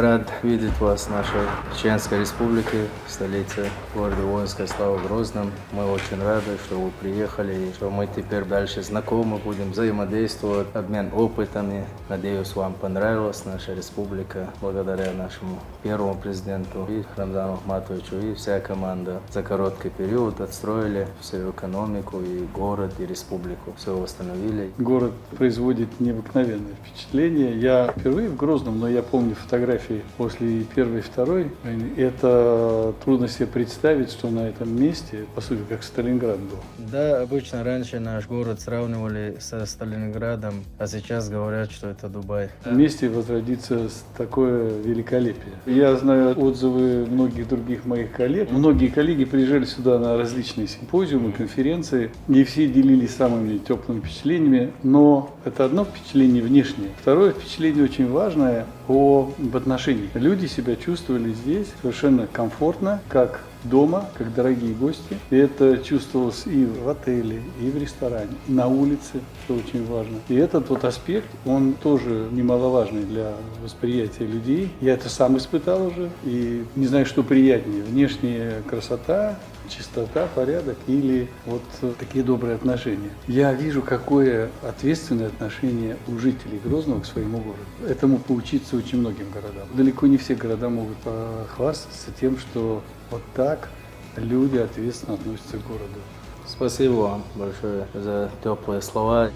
Рад видеть вас в нашей Чеченской Республике, столице города воинской славы Грозном. Мы очень рады, что вы приехали и что мы теперь дальше знакомы, будем взаимодействовать, обмен опытами. Надеюсь, вам понравилась наша республика благодаря нашему первому президенту и Рамзану Ахматовичу и вся команда. За короткий период отстроили всю экономику и город, и республику. Все восстановили. Город производит необыкновенное впечатление. Я впервые в Грозном, но я помню фотографии после Первой и Второй войны. Это трудно себе представить, что на этом месте, по сути, как Сталинград был. Да, обычно раньше наш город сравнивали со Сталинградом, а сейчас говорят, что это Дубай. Вместе возродится такое великолепие. Я знаю отзывы многих других моих коллег. Многие коллеги приезжали сюда на различные симпозиумы, конференции, и все делились самыми теплыми впечатлениями. Но это одно впечатление внешнее. Второе впечатление очень важное об отношении. Люди себя чувствовали здесь совершенно комфортно, как дома, как дорогие гости. И это чувствовалось и в отеле, и в ресторане, и на улице, что очень важно. И этот вот аспект, он тоже немаловажный для восприятия людей. Я это сам испытал уже, и не знаю, что приятнее, внешняя красота, чистота, порядок или вот такие добрые отношения. Я вижу, какое ответственное отношение у жителей Грозного к своему городу. Этому поучиться очень многим городам. Далеко не все города могут похвастаться тем, что вот так люди ответственно относятся к городу. Спасибо вам большое за теплые слова.